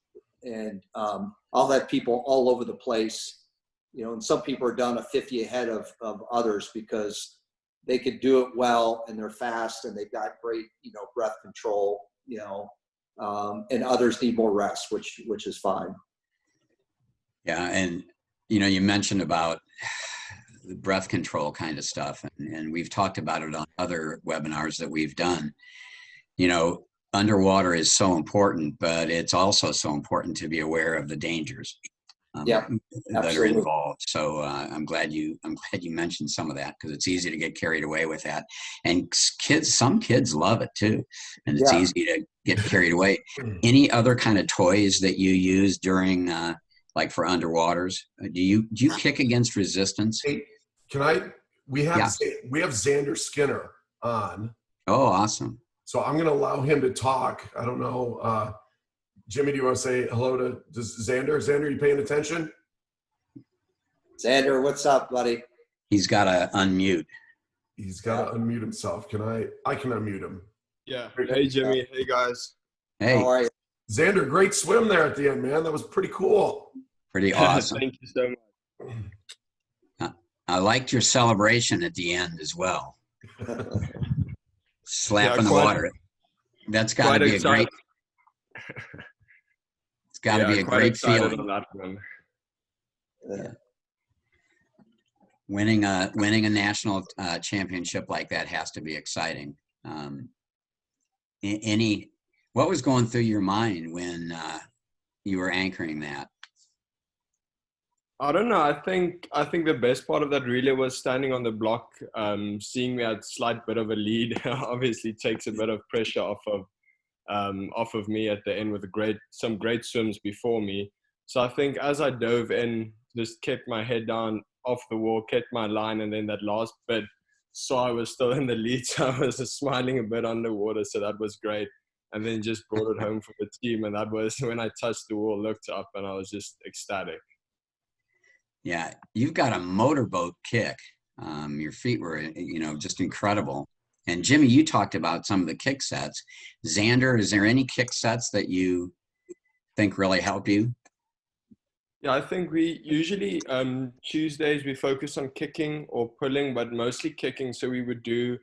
and I'll have people all over the place, you know, and some people are done a 50 ahead of others because they could do it well and they're fast and they've got great, you know, breath control, you know, and others need more rest, which is fine. Yeah, and you know, you mentioned about the breath control kind of stuff, and we've talked about it on other webinars that we've done. You know, underwater is so important, but it's also so important to be aware of the dangers that are involved. So I'm glad you mentioned some of that, because it's easy to get carried away with that, and some kids love it too, and it's easy to get carried away. Any other kind of toys that you use during like for underwaters? Do you kick against resistance? Hey, we have Xander Skinner on. Oh, awesome. So I'm going to allow him to talk. I don't know. Jimmy, do you want to say hello to Xander? Xander, are you paying attention? Xander, what's up, buddy? He's got to unmute. He's got to unmute himself. I can unmute him. Yeah. Hey, Jimmy. Hey, guys. Hey. How are you? Xander, great swim there at the end, man. That was pretty cool. Pretty awesome. Thank you so much. I liked your celebration at the end as well. Slap in the water. That's got to be excited. It's got to be a great feeling. Yeah. Winning a national championship like that has to be exciting. What was going through your mind when you were anchoring that? I don't know. I think the best part of that relay was standing on the block, seeing we had a slight bit of a lead. Obviously takes a bit of pressure off of me at the end with some great swims before me. So I think as I dove in, just kept my head down off the wall, kept my line, and then that last bit, so I was still in the lead. So I was just smiling a bit underwater. So that was great. And then just brought it home for the team. And that was when I touched the wall, looked up, and I was just ecstatic. Yeah, you've got a motorboat kick. Your feet were, you know, just incredible. And Jimmy, you talked about some of the kick sets. Xander, is there any kick sets that you think really help you? Yeah, I think we usually, Tuesdays, we focus on kicking or pulling, but mostly kicking. So we would do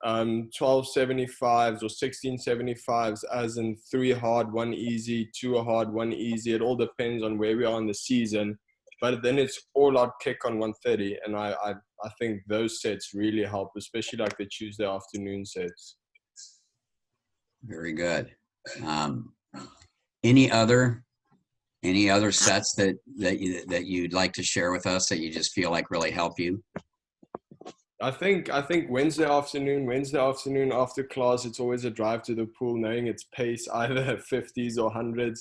1275s or 1675s, as in 3 hard, 1 easy, 2 hard, 1 easy. It all depends on where we are in the season. But then it's all out kick on 130. And I think those sets really help, especially like the Tuesday afternoon sets. Very good. Any other sets that you'd like to share with us that you just feel like really help you? I think Wednesday afternoon after class, it's always a drive to the pool, knowing its pace, either 50s or 100s.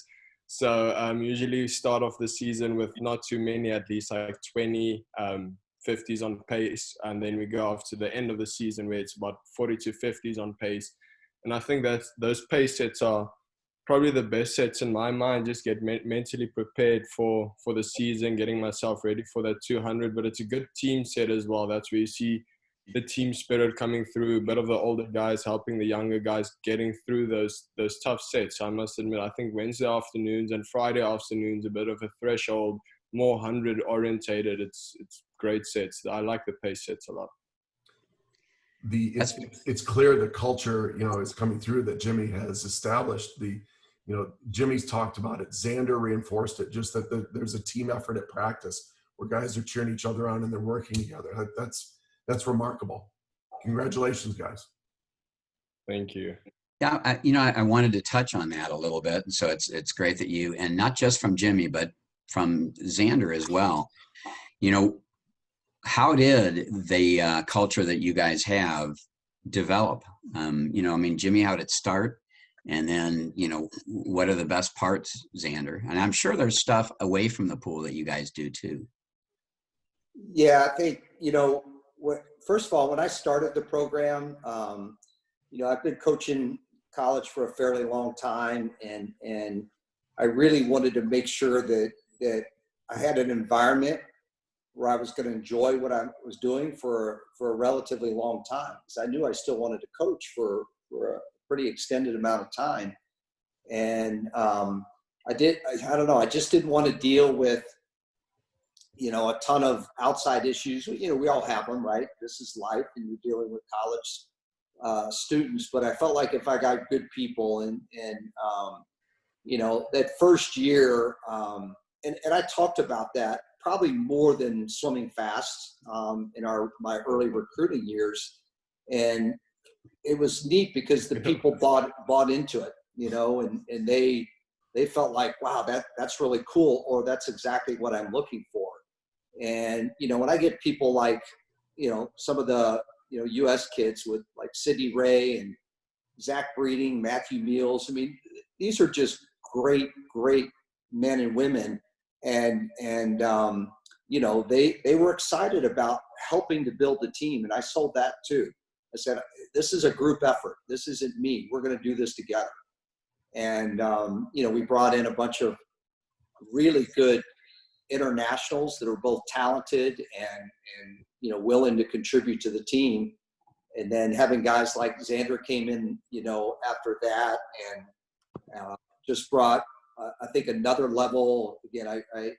So usually we start off the season with not too many, at least like 20 50s on pace. And then we go off to the end of the season where it's about 40 to 50s on pace. And I think that those pace sets are probably the best sets in my mind. Just get mentally prepared for the season, getting myself ready for that 200. But it's a good team set as well. That's where you see the team spirit coming through, a bit of the older guys helping the younger guys getting through those tough sets. I must admit, I think Wednesday afternoons and Friday afternoons, a bit of a threshold, more 100 orientated. It's great sets. I like the pace sets a lot. It's clear the culture, you know, is coming through that Jimmy has established. Jimmy's talked about it. Xander reinforced it, just that there's a team effort at practice where guys are cheering each other on and they're working together. That's remarkable. Congratulations, guys. Thank you. Yeah, I wanted to touch on that a little bit. So it's great that you, and not just from Jimmy, but from Xander as well. You know, how did the culture that you guys have develop? Jimmy, how did it start? And then, what are the best parts, Xander? And I'm sure there's stuff away from the pool that you guys do too. Yeah, I think, first of all, when I started the program, I've been coaching college for a fairly long time, and I really wanted to make sure that I had an environment where I was going to enjoy what I was doing for a relatively long time, because I knew I still wanted to coach for a pretty extended amount of time. And I don't know, I just didn't want to deal with, a ton of outside issues. We all have them, right? This is life, and you're dealing with college students. But I felt like if I got good people and that first year, and I talked about that probably more than swimming fast in my early recruiting years. And it was neat because the people bought into it, and they felt like, wow, that's really cool, or that's exactly what I'm looking for. And, when I get people like, some of the, US kids with like Sidney Ray and Zach Breeding, Matthew Meals, I mean, these are just great men and women. And they were excited about helping to build the team. And I sold that too. I said, this is a group effort. This isn't me. We're going to do this together. And, we brought in a bunch of really good internationals that are both talented and willing to contribute to the team. And then having guys like Xander came in, after that, and just brought, I think, another level. Again, I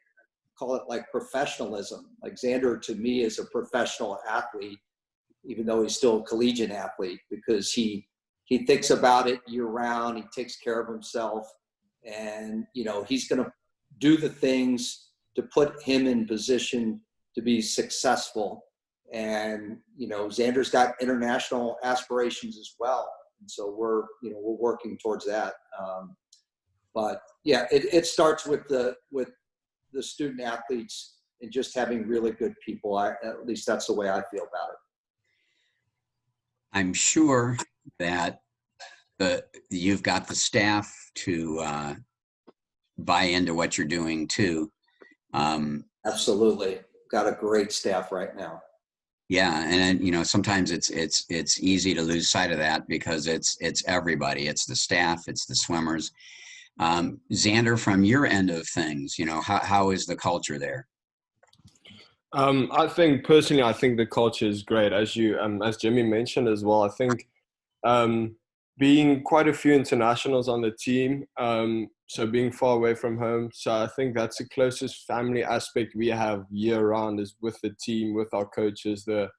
call it like professionalism. Like Xander, to me, is a professional athlete, even though he's still a collegiate athlete, because he thinks about it year round. He takes care of himself, and he's going to do the things to put him in position to be successful. And Xander's got international aspirations as well, and so we're working towards that. But yeah, it starts with the student athletes and just having really good people. At least that's the way I feel about it. I'm sure that you've got the staff to buy into what you're doing too. Absolutely, got a great staff right now. Yeah, and sometimes it's easy to lose sight of that because it's everybody. It's the staff, it's the swimmers. Xander, from your end of things, how is the culture there? I think the culture is great. As Jimmy mentioned as well, I think being quite a few internationals on the team, so being far away from home. So I think that's the closest family aspect we have year round, is with the team, with our coaches, the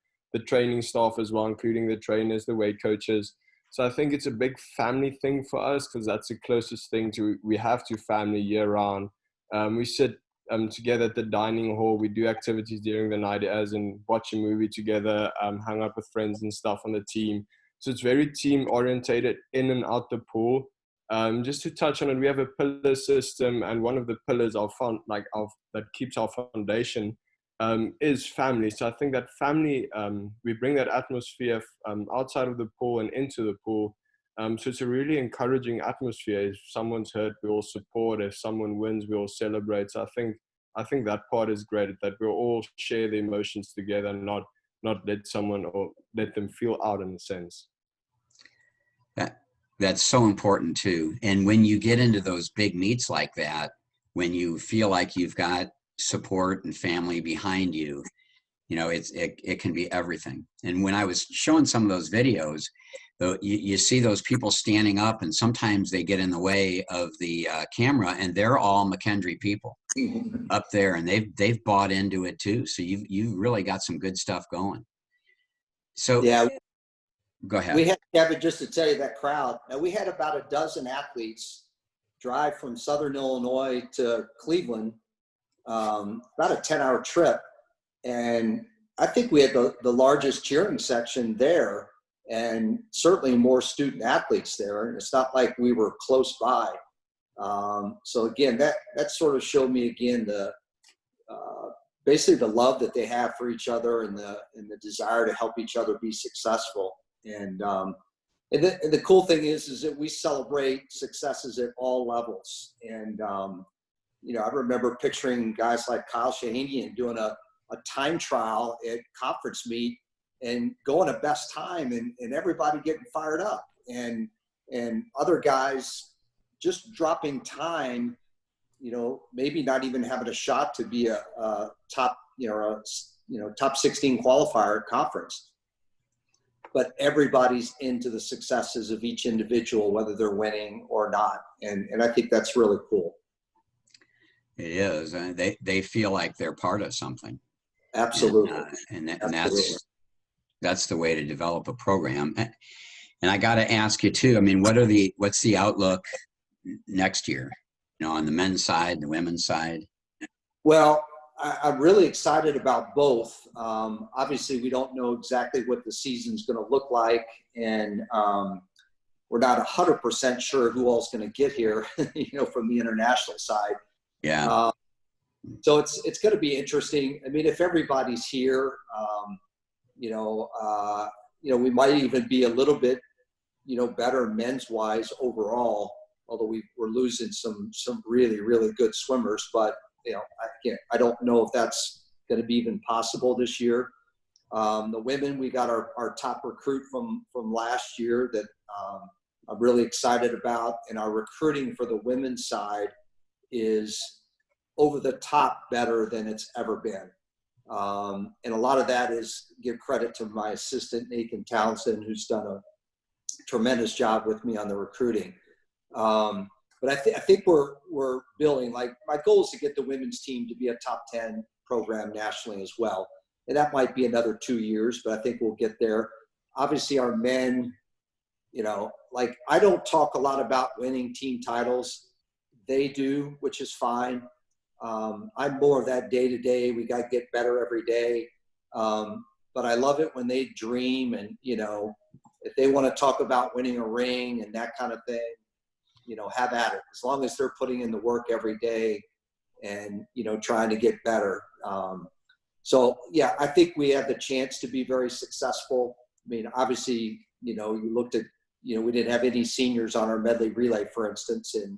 training staff as well, including the trainers, the weight coaches. So I think it's a big family thing for us, because that's the closest thing we have to family year round. We sit together at the dining hall. We do activities during the night, as in watch a movie together, hang out with friends and stuff on the team. So it's very team orientated in and out the pool. Just to touch on it, we have a pillar system, and one of the pillars that keeps our foundation is family. So I think that family, we bring that atmosphere outside of the pool and into the pool. So it's a really encouraging atmosphere. If someone's hurt, we all support. If someone wins, we all celebrate. So I think that part is great, that we'll all share the emotions together and not let someone or let them feel out, in a sense. That's so important too. And when you get into those big meets like that, when you feel like you've got support and family behind you, it can be everything. And when I was showing some of those videos, though, you see those people standing up, and sometimes they get in the way of the camera, and they're all McKendree people up there, and they've bought into it too. So you've really got some good stuff going. So yeah. Go ahead. We had, Kevin, just to tell you, that crowd. Now, we had about a dozen athletes drive from Southern Illinois to Cleveland, about a 10-hour trip. And I think we had the largest cheering section there, and certainly more student athletes there. And it's not like we were close by. So again, that sort of showed me again basically the love that they have for each other, and the desire to help each other be successful. And the cool thing is that we celebrate successes at all levels. And, I remember picturing guys like Kyle Shahanian doing a time trial at conference meet and going a best time, and everybody getting fired up. And, and other guys just dropping time, maybe not even having a shot to be a top, top 16 qualifier at conference. But everybody's into the successes of each individual, whether they're winning or not. And I think that's really cool. It is. They feel like they're part of something. Absolutely. And Absolutely. that's the way to develop a program. And I got to ask you too, I mean, what's the outlook next year, on the men's side, the women's side? Well, I'm really excited about both. Obviously, we don't know exactly what the season's going to look like, and we're not 100% sure who all's going to get here, from the international side. Yeah. So it's going to be interesting. I mean, if everybody's here, we might even be a little bit, better men's wise overall, although we're losing some really, really good swimmers, but I don't know if that's going to be even possible this year. The women, we got our top recruit from last year that I'm really excited about, and our recruiting for the women's side is over the top better than it's ever been. And a lot of that is give credit to my assistant, Nathan Townsend, who's done a tremendous job with me on the recruiting. But I think we're building, like, my goal is to get the women's team to be a top 10 program nationally as well. And that might be another 2 years, but I think we'll get there. Obviously our men, I don't talk a lot about winning team titles. They do, which is fine. I'm more of that day to day. We got to get better every day. But I love it when they dream and, if they want to talk about winning a ring and that kind of thing, have at it, as long as they're putting in the work every day and, trying to get better. So yeah, I think we have the chance to be very successful. I mean, obviously, you looked at, we didn't have any seniors on our Medley Relay, for instance, and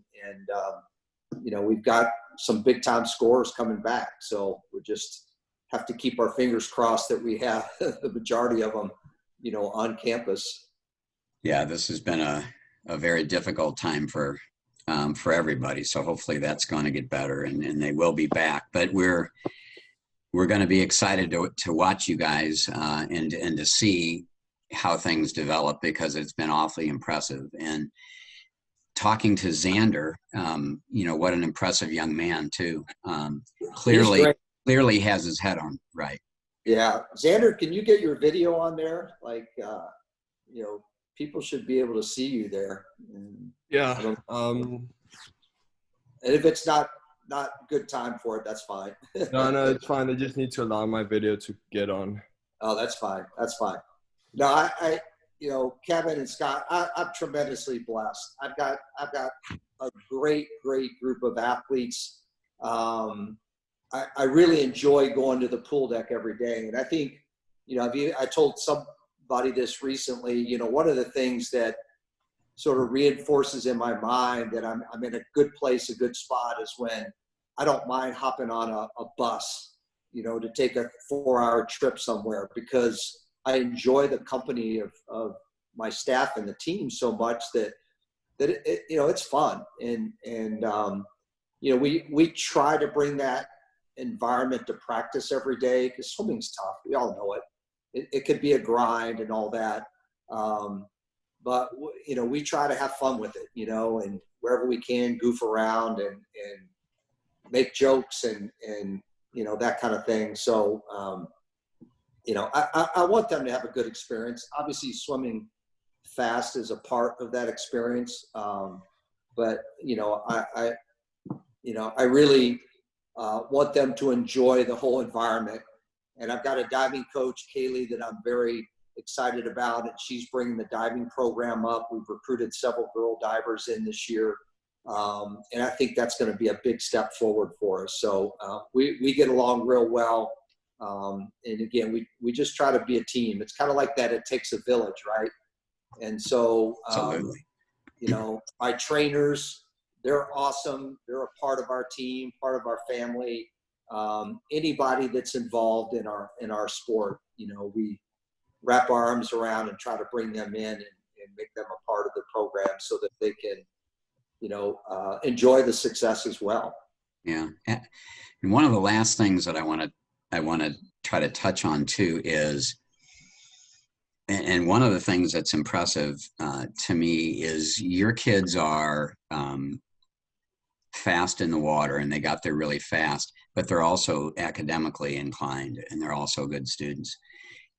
we've got some big time scorers coming back. So we just have to keep our fingers crossed that we have the majority of them, on campus. Yeah, this has been a very difficult time for everybody. So hopefully that's going to get better and they will be back. But we're going to be excited to watch you guys and to see how things develop, because it's been awfully impressive. And talking to Xander, what an impressive young man too. Clearly has his head on right. Yeah. Xander, can you get your video on there? Like, people should be able to see you there. Yeah. And if it's not good time for it, that's fine. No, it's fine. They just need to allow my video to get on. Oh, that's fine. That's fine. No, I Kevin and Scott, I'm tremendously blessed. I've got a great group of athletes. I really enjoy going to the pool deck every day. And I think, I told somebody this recently, one of the things that sort of reinforces in my mind that I'm in a good place, a good spot, is when I don't mind hopping on a bus, to take a 4-hour trip somewhere, because I enjoy the company of my staff and the team so much that it's fun. And we try to bring that environment to practice every day, because swimming's tough. We all know it. It could be a grind and all that. But we try to have fun with it, and wherever we can, goof around and make jokes and that kind of thing. So, I want them to have a good experience. Obviously, swimming fast is a part of that experience. But I really want them to enjoy the whole environment. And I've got a diving coach, Kaylee, that I'm very excited about, and she's bringing the diving program up. We've recruited several girl divers in this year. And I think that's going to be a big step forward for us. So we get along real well. And again, we just try to be a team. It's kind of like that. It takes a village, right? And so, my trainers, they're awesome. They're a part of our team, part of our family. Anybody that's involved in our sport, we wrap our arms around and try to bring them in and make them a part of the program so that they can, enjoy the success as well. Yeah. And one of the last things that I want to try to touch on too is, and one of the things that's impressive to me is your kids are fast in the water, and they got there really fast, but they're also academically inclined, and they're also good students.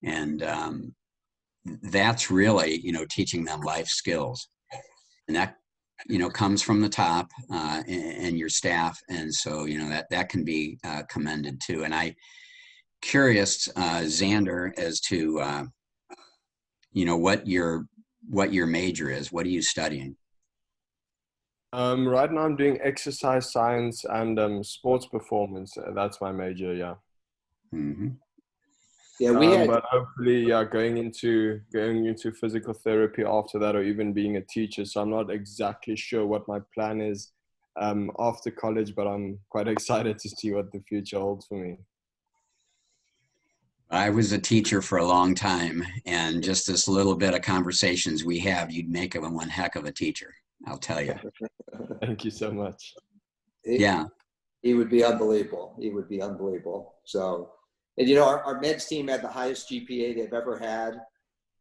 And that's really, teaching them life skills. And that, comes from the top and your staff. And so, that can be commended too. And I curious, Xander, as to, what your major is. What are you studying? Right now I'm doing exercise science and sports performance. That's my major, yeah. Mm-hmm. Yeah, but hopefully, going into physical therapy after that, or even being a teacher. So I'm not exactly sure what my plan is after college, but I'm quite excited to see what the future holds for me. I was a teacher for a long time, and just this little bit of conversations we have, you'd make him one heck of a teacher, I'll tell you. Thank you so much. He would be unbelievable. He would be unbelievable. So, and our men's team had the highest GPA they've ever had,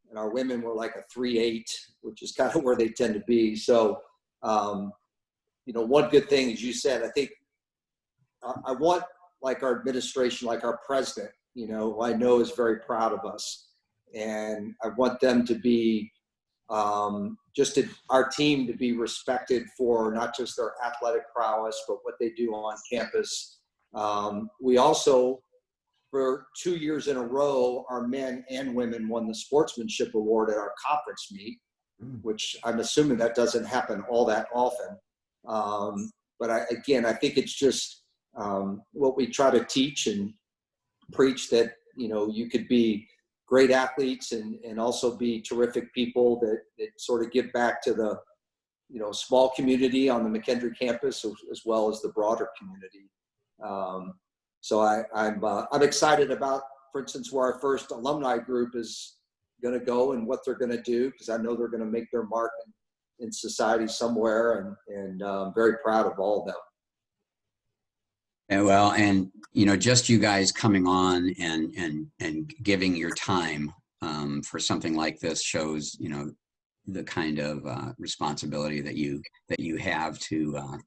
and our women were like a 3.8, which is kind of where they tend to be. So, one good thing, as you said, I think I want, like, our administration, like our president, who I know is very proud of us, and I want them to be our team to be respected for not just their athletic prowess, but what they do on campus. We also, for 2 years in a row, our men and women won the sportsmanship award at our conference meet, which I'm assuming that doesn't happen all that often. But I think it's just what we try to teach and preach, that, you could be great athletes and also be terrific people that sort of give back to the, small community on the McKendree campus, as well as the broader community. So I'm excited about, for instance, where our first alumni group is going to go and what they're going to do, because I know they're going to make their mark in society somewhere, and I'm very proud of all of them. And well, and just you guys coming on and giving your time for something like this shows the kind of responsibility that you have to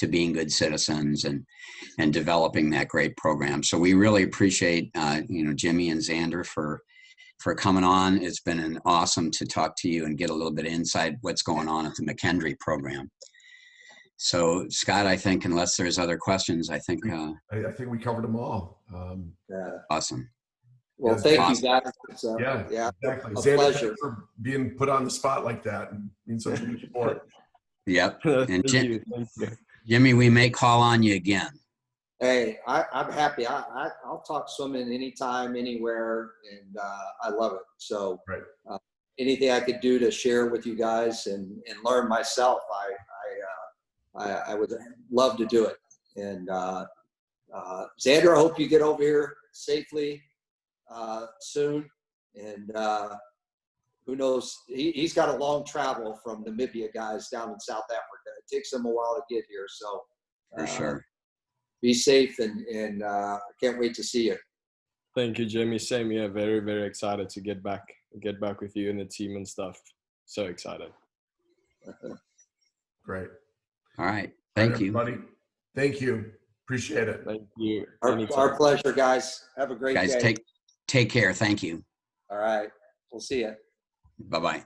being good citizens and developing that great program. So we really appreciate Jimmy and Xander for coming on. It's been awesome to talk to you and get a little bit of insight what's going on at the McKendree program. So Scott, I think, unless there's other questions, I think we covered them all. Awesome. Well, Yes, thank awesome. you guys. Yeah, exactly. A Xander, pleasure. thanks for being put on the spot like that and being such a good sport. Yep. And Thank you. Jimmy, we may call on you again. Hey, I'm happy. I'll talk swimming anytime, anywhere, and I love it. So right. Anything I could do to share with you guys and learn myself, I would love to do it. And Xander, I hope you get over here safely soon. And who knows, he's got a long travel from Namibia, guys, down in South Africa. It takes him a while to get here. So For sure. Be safe, and I can't wait to see you. Thank you, Jimmy. Same here. Very, very excited to get back with you and the team and stuff. So excited. Great. All right. Thank you. Everybody. Thank you. Appreciate it. Thank you. Our pleasure, guys. Have a great Guys, day. take care. Thank you. All right. We'll see you. Bye-bye.